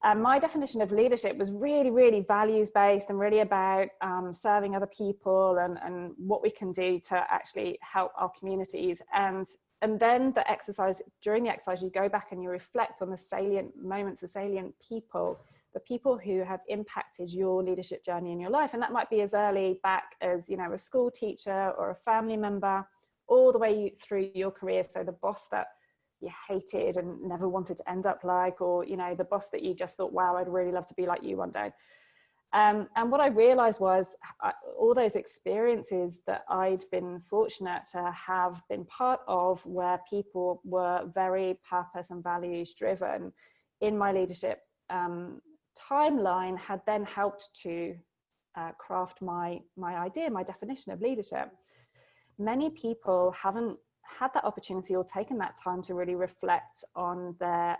And my definition of leadership was really, really values-based and really about serving other people and what we can do to actually help our communities. And then the exercise, during the exercise, you go back and you reflect on the salient moments, the salient people, the people who have impacted your leadership journey in your life. And that might be as early back as, you know, a school teacher or a family member, all the way through your career. So the boss that you hated and never wanted to end up like, or, you know, the boss that you just thought, wow, I'd really love to be like you one day. And what I realized was all those experiences that I'd been fortunate to have been part of, where people were very purpose and values driven in my leadership timeline, had then helped to craft my idea, my definition of leadership. Many people haven't had that opportunity or taken that time to really reflect on their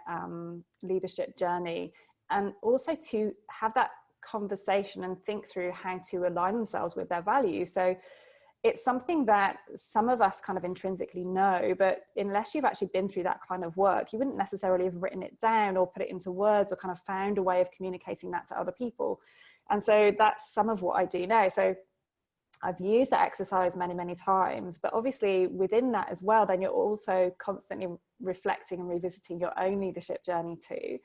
leadership journey, and also to have that conversation and think through how to align themselves with their values. So it's something that some of us kind of intrinsically know, but unless you've actually been through that kind of work, you wouldn't necessarily have written it down or put it into words or kind of found a way of communicating that to other people. And so that's some of what I do now. So I've used that exercise many, many times, but obviously within that as well, then you're also constantly reflecting and revisiting your own leadership journey too.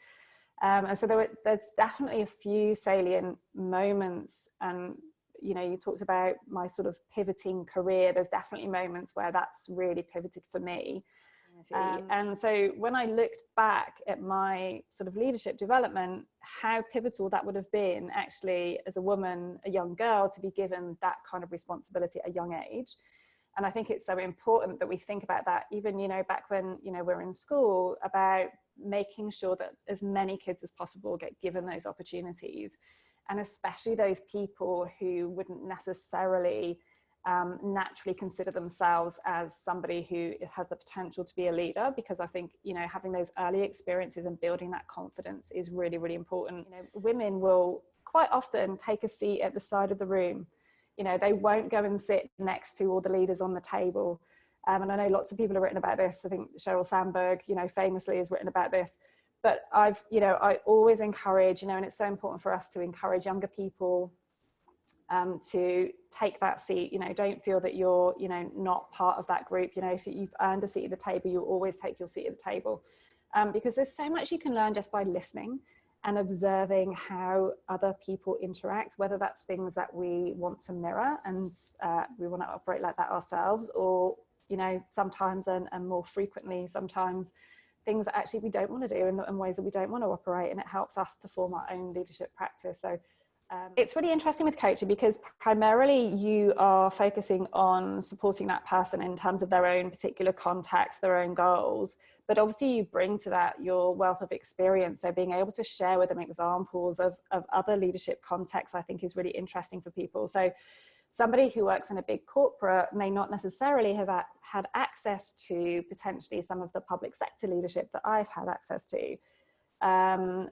And so there's definitely a few salient moments. And, you know, you talked about my sort of pivoting career. There's definitely moments where that's really pivoted for me. And so when I looked back at my sort of leadership development, how pivotal that would have been actually as a woman, a young girl, to be given that kind of responsibility at a young age. And I think it's so important that we think about that, even, you know, back when, you know, we're in school, about making sure that as many kids as possible get given those opportunities. And especially those people who wouldn't necessarily naturally consider themselves as somebody who has the potential to be a leader, because I think, you know, having those early experiences and building that confidence is really, really important. You know, women will quite often take a seat at the side of the room. You know, they won't go and sit next to all the leaders on the table. And I know lots of people have written about this. I think Sheryl Sandberg, you know, famously has written about this. But I always encourage, you know, and it's so important for us to encourage younger people to take that seat. You know, don't feel that you're, you know, not part of that group. You know, if you've earned a seat at the table, you always take your seat at the table, because there's so much you can learn just by listening and observing how other people interact, whether that's things that we want to mirror and we want to operate like that ourselves, or, you know, sometimes and more frequently, sometimes things that actually we don't want to do and ways that we don't want to operate, and it helps us to form our own leadership practice. So it's really interesting with coaching, because primarily you are focusing on supporting that person in terms of their own particular context, their own goals, but obviously you bring to that your wealth of experience. So being able to share with them examples of other leadership contexts, I think, is really interesting for people. So somebody who works in a big corporate may not necessarily have had access to potentially some of the public sector leadership that I've had access to.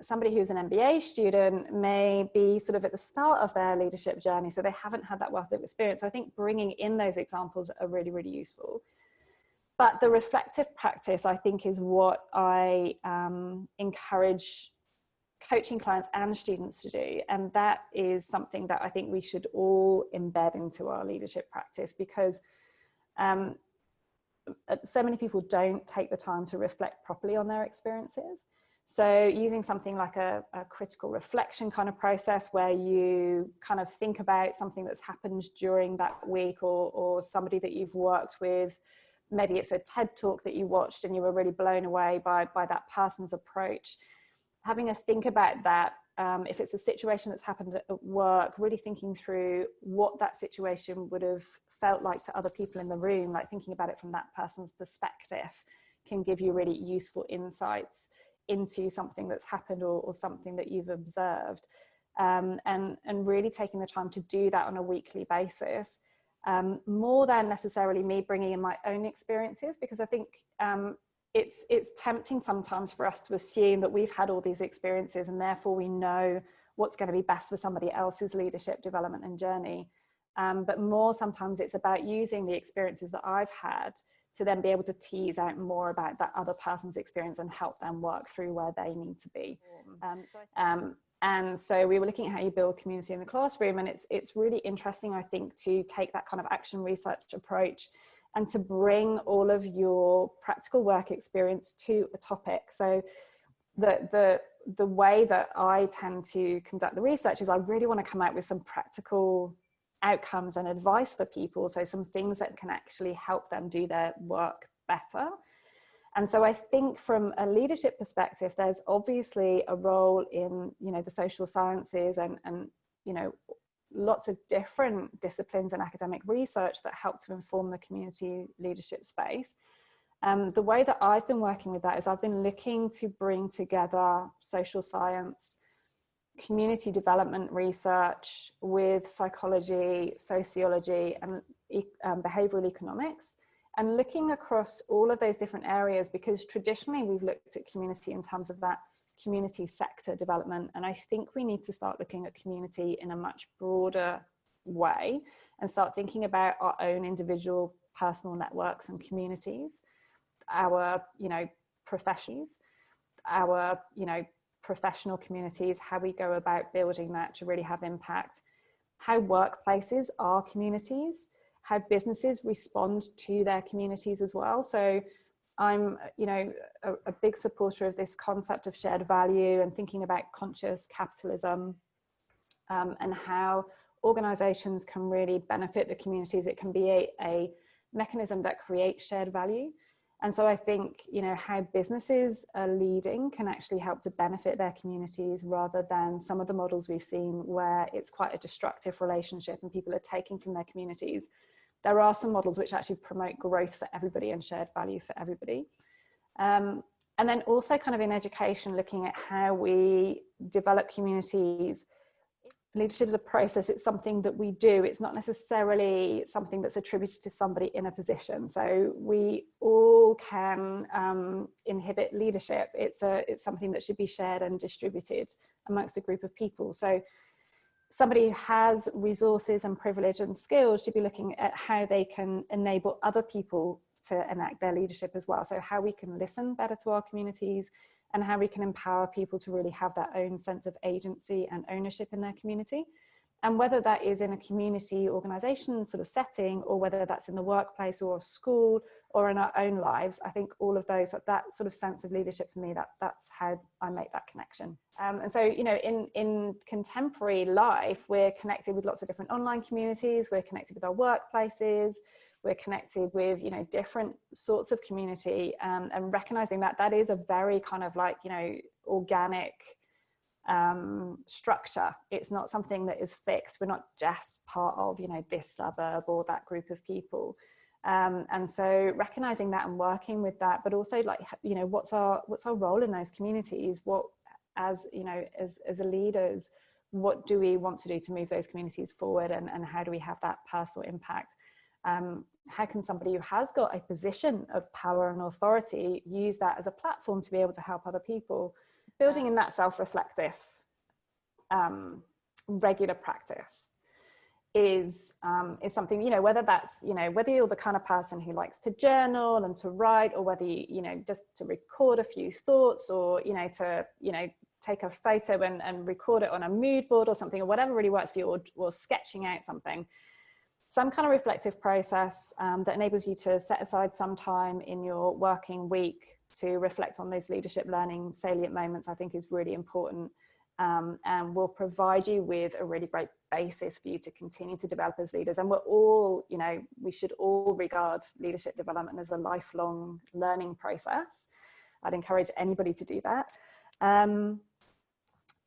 Somebody who's an MBA student may be sort of at the start of their leadership journey, so they haven't had that wealth of experience. So I think bringing in those examples are really, really useful. But the reflective practice, I think, is what I encourage coaching clients and students to do. And that is something that I think we should all embed into our leadership practice, because so many people don't take the time to reflect properly on their experiences. So using something like a critical reflection kind of process, where you kind of think about something that's happened during that week, or somebody that you've worked with. Maybe it's a TED talk that you watched and you were really blown away by that person's approach. Having a think about that, if it's a situation that's happened at work, really thinking through what that situation would have felt like to other people in the room, like thinking about it from that person's perspective, can give you really useful insights into something that's happened or something that you've observed, and really taking the time to do that on a weekly basis, more than necessarily me bringing in my own experiences, because I think it's tempting sometimes for us to assume that we've had all these experiences and therefore we know what's going to be best for somebody else's leadership development and journey. But more sometimes it's about using the experiences that I've had to then be able to tease out more about that other person's experience and help them work through where they need to be. And so we were looking at how you build community in the classroom, and it's really interesting, I think, to take that kind of action research approach and to bring all of your practical work experience to a topic. So the way that I tend to conduct the research is I really want to come out with some practical outcomes and advice for people, so some things that can actually help them do their work better. And so I think from a leadership perspective, there's obviously a role in, you know, the social sciences and you know, lots of different disciplines and academic research that help to inform the community leadership space. The way that I've been working with that is I've been looking to bring together social science, community development research with psychology, sociology, and behavioral economics, and looking across all of those different areas, because traditionally we've looked at community in terms of that community sector development. And I think we need to start looking at community in a much broader way and start thinking about our own individual personal networks and communities, our, you know, professions, our, you know, professional communities, how we go about building that to really have impact, how workplaces are communities, how businesses respond to their communities as well. So I'm, you know, a big supporter of this concept of shared value and thinking about conscious capitalism, and how organizations can really benefit the communities. It can be a mechanism that creates shared value. And so I think, you know, how businesses are leading can actually help to benefit their communities, rather than some of the models we've seen where it's quite a destructive relationship and people are taking from their communities. There are some models which actually promote growth for everybody and shared value for everybody. And then also kind of in education, looking at how we develop communities. Leadership is a process, it's something that we do. It's not necessarily something that's attributed to somebody in a position. So we all can inhibit leadership. It's something that should be shared and distributed amongst a group of people. So somebody who has resources and privilege and skills should be looking at how they can enable other people to enact their leadership as well. So how we can listen better to our communities, and how we can empower people to really have their own sense of agency and ownership in their community. And whether that is in a community organization sort of setting, or whether that's in the workplace or a school or in our own lives, I think all of those, that sort of sense of leadership for me, that's how I make that connection. And so, you know, in contemporary life, we're connected with lots of different online communities, we're connected with our workplaces, we're connected with, you know, different sorts of community, and recognizing that that is a very kind of like, you know, organic structure. It's not something that is fixed. We're not just part of, you know, this suburb or that group of people. And so recognizing that and working with that, but also like, you know, what's our role in those communities? What, as, you know, as leaders, what do we want to do to move those communities forward, and how do we have that personal impact? How can somebody who has got a position of power and authority use that as a platform to be able to help other people? Building in that self-reflective, regular practice is something, you know, whether that's, you know, whether you're the kind of person who likes to journal and to write, or whether you know, just to record a few thoughts, or, you know, to, you know, take a photo and record it on a mood board or something, or whatever really works for you, or sketching out something. Some kind of reflective process that enables you to set aside some time in your working week to reflect on those leadership learning salient moments, I think is really important, and will provide you with a really great basis for you to continue to develop as leaders. And we're all, you know, we should all regard leadership development as a lifelong learning process. I'd encourage anybody to do that. And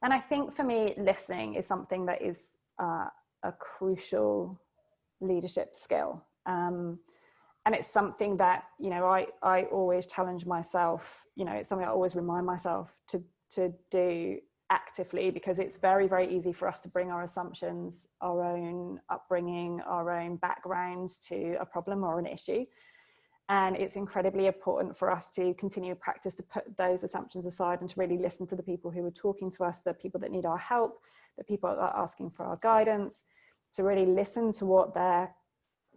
I think for me, listening is something that is a crucial leadership skill, and it's something that, you know, I always challenge myself, you know, it's something I always remind myself to do actively, because it's very, very easy for us to bring our assumptions, our own upbringing, our own backgrounds to a problem or an issue. And it's incredibly important for us to continue practice to put those assumptions aside and to really listen to the people who are talking to us, the people that need our help, the people that are asking for our guidance, to really listen to what their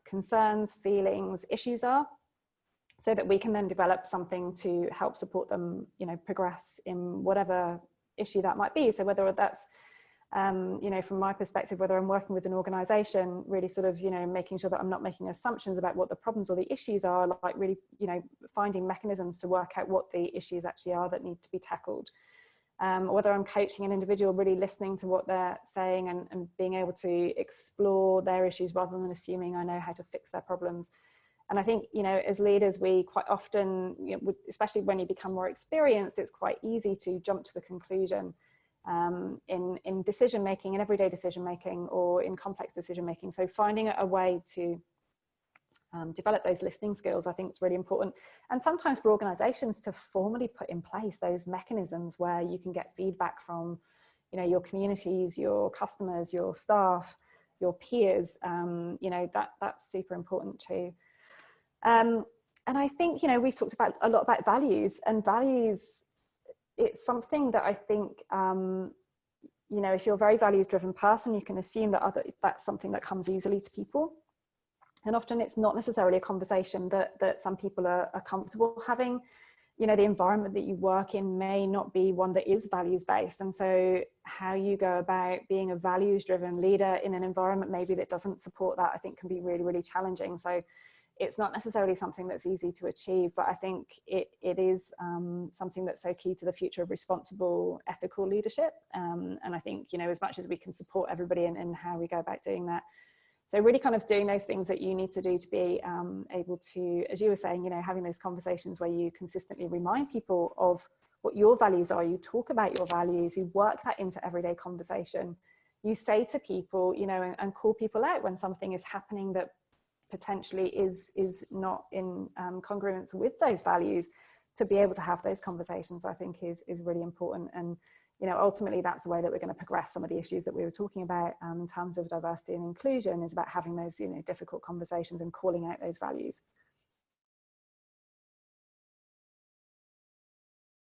concerns, feelings, issues are, so that we can then develop something to help support them, you know, progress in whatever issue that might be. So whether that's, you know, from my perspective, whether I'm working with an organization, really sort of, you know, making sure that I'm not making assumptions about what the problems or the issues are, like really, you know, finding mechanisms to work out what the issues actually are that need to be tackled. Whether I'm coaching an individual, really listening to what they're saying and being able to explore their issues rather than assuming I know how to fix their problems. And I think, you know, as leaders, we quite often, you know, especially when you become more experienced, it's quite easy to jump to a conclusion in decision making, in everyday decision making, or in complex decision making. So finding a way to develop those listening skills, I think, is really important. And sometimes for organizations to formally put in place those mechanisms where you can get feedback from, you know, your communities, your customers, your staff, your peers, you know, that's super important too. And I think, you know, we've talked about a lot about values, and values, it's something that I think, you know, if you're a very values driven person, you can assume that that's something that comes easily to people. And often it's not necessarily a conversation that some people are comfortable having. You know, the environment that you work in may not be one that is values based. And so how you go about being a values driven leader in an environment maybe that doesn't support that, I think can be really, really challenging. So it's not necessarily something that's easy to achieve, but I think it is something that's so key to the future of responsible, ethical leadership. And I think, you know, as much as we can support everybody in how we go about doing that, so really kind of doing those things that you need to do to be able to, as you were saying, you know, having those conversations where you consistently remind people of what your values are, you talk about your values, you work that into everyday conversation. You say to people, you know, and call people out when something is happening that potentially is not in congruence with those values. To be able to have those conversations, I think is really important. And you know, ultimately that's the way that we're going to progress some of the issues that we were talking about in terms of diversity and inclusion, is about having those, you know, difficult conversations and calling out those values.